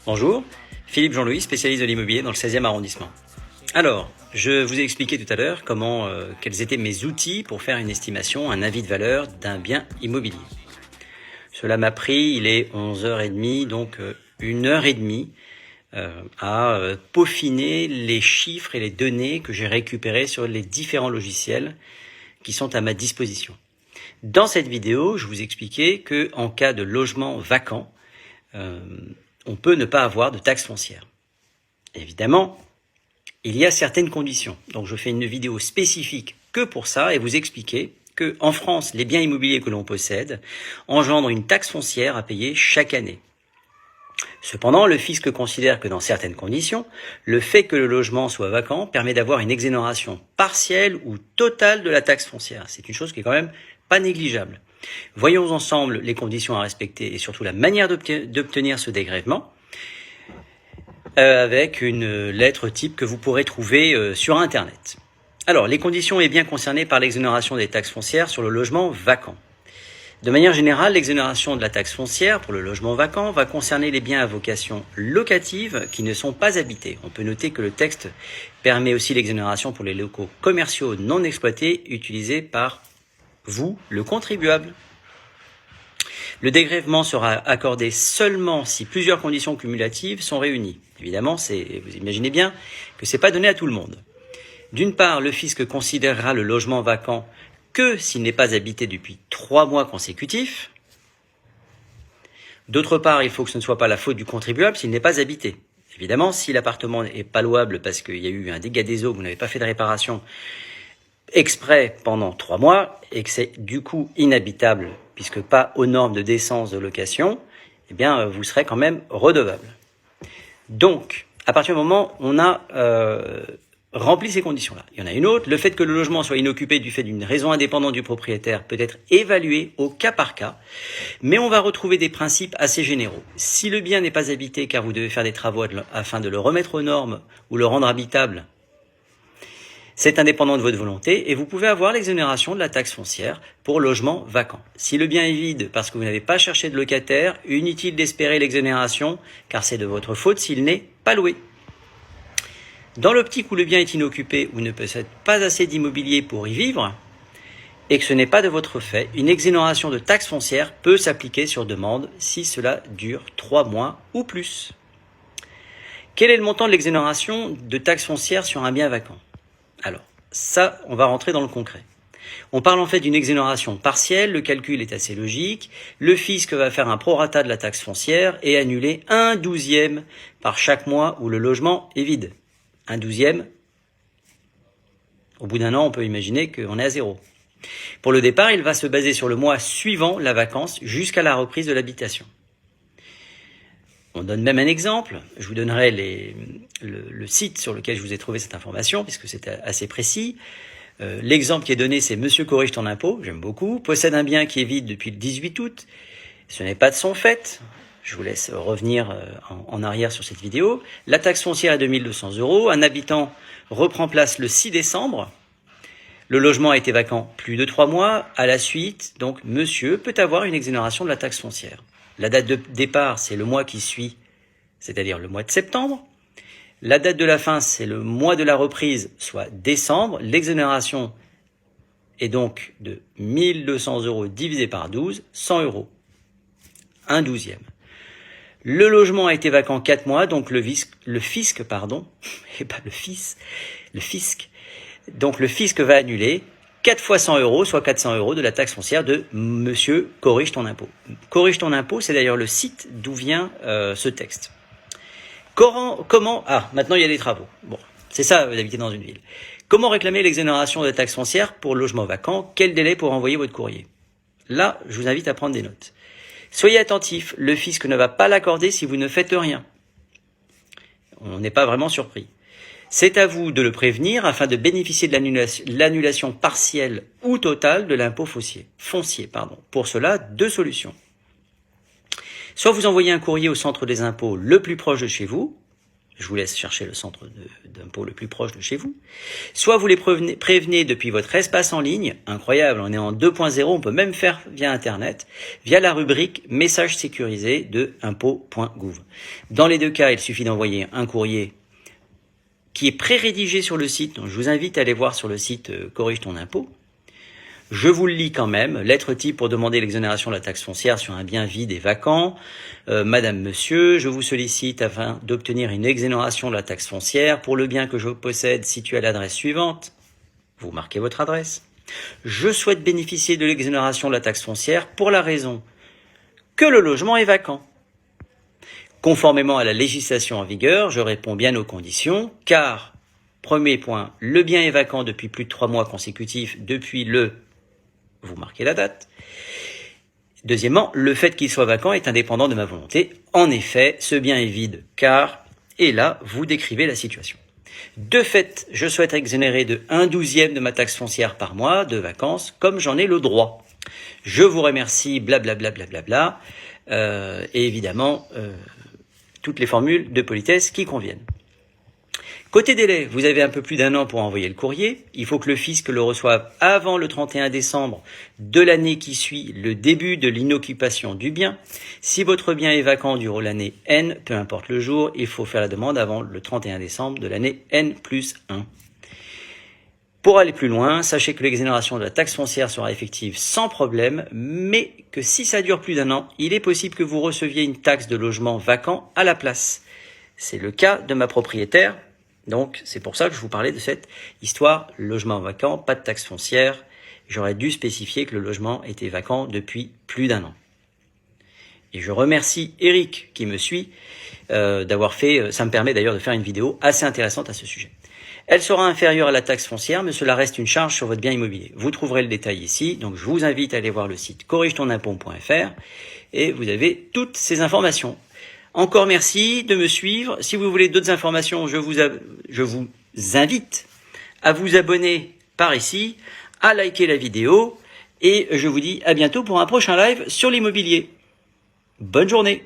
Bonjour, Philippe Jean-Louis, spécialiste de l'immobilier dans le 16e arrondissement. Alors, je vous ai expliqué tout à l'heure quels étaient mes outils pour faire une estimation, un avis de valeur d'un bien immobilier. Cela m'a pris, il est 11h30, donc 1h30 à peaufiner les chiffres et les données que j'ai récupérées sur les différents logiciels qui sont à ma disposition. Dans cette vidéo, je vous expliquais que en cas de logement vacant, on peut ne pas avoir de taxe foncière. Évidemment, il y a certaines conditions. Donc je fais une vidéo spécifique que pour ça et vous expliquer que en France, les biens immobiliers que l'on possède engendrent une taxe foncière à payer chaque année. Cependant, le fisc considère que dans certaines conditions, le fait que le logement soit vacant permet d'avoir une exonération partielle ou totale de la taxe foncière. C'est une chose qui est quand même pas négligeable. Voyons ensemble les conditions à respecter et surtout la manière d'obtenir ce dégrèvement avec une lettre type que vous pourrez trouver sur Internet. Alors, les conditions et biens concernés par l'exonération des taxes foncières sur le logement vacant. De manière générale, l'exonération de la taxe foncière pour le logement vacant va concerner les biens à vocation locative qui ne sont pas habités. On peut noter que le texte permet aussi l'exonération pour les locaux commerciaux non exploités utilisés par vous, le contribuable. Le dégrèvement sera accordé seulement si plusieurs conditions cumulatives sont réunies. Évidemment, vous imaginez bien que c'est pas donné à tout le monde. D'une part, le fisc considérera le logement vacant que s'il n'est pas habité depuis 3 mois consécutifs. D'autre part, il faut que ce ne soit pas la faute du contribuable s'il n'est pas habité. Évidemment, si l'appartement est pas louable parce qu'il y a eu un dégât des eaux, vous n'avez pas fait de réparation exprès pendant 3 mois et que c'est du coup inhabitable puisque pas aux normes de décence de location, eh bien vous serez quand même redevable. Donc, à partir du moment où on a rempli ces conditions-là, il y en a une autre, le fait que le logement soit inoccupé du fait d'une raison indépendante du propriétaire peut être évalué au cas par cas, mais on va retrouver des principes assez généraux. Si le bien n'est pas habité car vous devez faire des travaux afin de le remettre aux normes ou le rendre habitable, c'est indépendant de votre volonté et vous pouvez avoir l'exonération de la taxe foncière pour logement vacant. Si le bien est vide parce que vous n'avez pas cherché de locataire, inutile d'espérer l'exonération car c'est de votre faute s'il n'est pas loué. Dans l'optique où le bien est inoccupé ou ne possède pas assez d'immobilier pour y vivre et que ce n'est pas de votre fait, une exonération de taxe foncière peut s'appliquer sur demande si cela dure 3 mois ou plus. Quel est le montant de l'exonération de taxe foncière sur un bien vacant ? Alors, ça, on va rentrer dans le concret. On parle en fait d'une exonération partielle, le calcul est assez logique. Le fisc va faire un prorata de la taxe foncière et annuler 1/12 par chaque mois où le logement est vide. 1/12, au bout d'un an, on peut imaginer qu'on est à 0. Pour le départ, il va se baser sur le mois suivant la vacance jusqu'à la reprise de l'habitation. On donne même un exemple, je vous donnerai le site sur lequel je vous ai trouvé cette information, puisque c'est assez précis. L'exemple qui est donné, c'est Monsieur corrige ton impôt, j'aime beaucoup, possède un bien qui est vide depuis le 18 août, ce n'est pas de son fait, je vous laisse revenir en arrière sur cette vidéo. La taxe foncière est de 1 200 €, un habitant reprend place le 6 décembre, le logement a été vacant plus de 3 mois, à la suite, donc monsieur peut avoir une exonération de la taxe foncière. La date de départ, c'est le mois qui suit, c'est-à-dire le mois de septembre. La date de la fin, c'est le mois de la reprise, soit décembre. L'exonération est donc de 1 200 € divisé par 12, 100 €. 1/12. Le logement a été vacant 4 mois, donc le fisc, et pas le fisc. Donc le fisc va annuler 4 fois 100 €, soit 400 € de la taxe foncière de Monsieur corrige ton impôt. Corrige ton impôt, c'est d'ailleurs le site d'où vient ce texte. Maintenant il y a des travaux. Bon, c'est ça d'habiter dans une ville. Comment réclamer l'exonération de la taxe foncière pour logement vacant ? Quel délai pour envoyer votre courrier ? Là, je vous invite à prendre des notes. Soyez attentifs, le fisc ne va pas l'accorder si vous ne faites rien. On n'est pas vraiment surpris. C'est à vous de le prévenir afin de bénéficier de l'annulation partielle ou totale de l'impôt foncier. Pour cela, 2 solutions. Soit vous envoyez un courrier au centre des impôts le plus proche de chez vous, je vous laisse chercher le centre d'impôt le plus proche de chez vous. Soit vous les prévenez depuis votre espace en ligne, incroyable, on est en 2.0, on peut même faire via Internet, via la rubrique message sécurisé de impôt.gouv. Dans les deux cas, il suffit d'envoyer un courrier qui est pré-rédigé sur le site, donc je vous invite à aller voir sur le site Corrige ton impôt. Je vous le lis quand même. Lettre type pour demander l'exonération de la taxe foncière sur un bien vide et vacant. Madame, monsieur, je vous sollicite afin d'obtenir une exonération de la taxe foncière pour le bien que je possède situé à l'adresse suivante. Vous marquez votre adresse. Je souhaite bénéficier de l'exonération de la taxe foncière pour la raison que le logement est vacant. Conformément à la législation en vigueur, je réponds bien aux conditions, car, premier point, le bien est vacant depuis plus de 3 mois consécutifs depuis le... Vous marquez la date. Deuxièmement, le fait qu'il soit vacant est indépendant de ma volonté. En effet, ce bien est vide, car, et là, vous décrivez la situation. De fait, je souhaite exonérer de 1/12 de ma taxe foncière par mois de vacances, comme j'en ai le droit. Je vous remercie, blablabla, blablabla, et évidemment, toutes les formules de politesse qui conviennent. Côté délai, vous avez un peu plus d'1 an pour envoyer le courrier. Il faut que le fisc le reçoive avant le 31 décembre de l'année qui suit le début de l'inoccupation du bien. Si votre bien est vacant durant l'année N, peu importe le jour, il faut faire la demande avant le 31 décembre de l'année N+1. Pour aller plus loin, sachez que l'exonération de la taxe foncière sera effective sans problème, mais que si ça dure plus d'1 an, il est possible que vous receviez une taxe de logement vacant à la place. C'est le cas de ma propriétaire. Donc, c'est pour ça que je vous parlais de cette histoire, logement vacant, pas de taxe foncière. J'aurais dû spécifier que le logement était vacant depuis plus d'1 an. Et je remercie Eric qui me suit d'avoir fait, ça me permet d'ailleurs de faire une vidéo assez intéressante à ce sujet. Elle sera inférieure à la taxe foncière, mais cela reste une charge sur votre bien immobilier. Vous trouverez le détail ici, donc je vous invite à aller voir le site corrigetonimpôt.fr et vous avez toutes ces informations. Encore merci de me suivre. Si vous voulez d'autres informations, je vous invite à vous abonner par ici, à liker la vidéo et je vous dis à bientôt pour un prochain live sur l'immobilier. Bonne journée.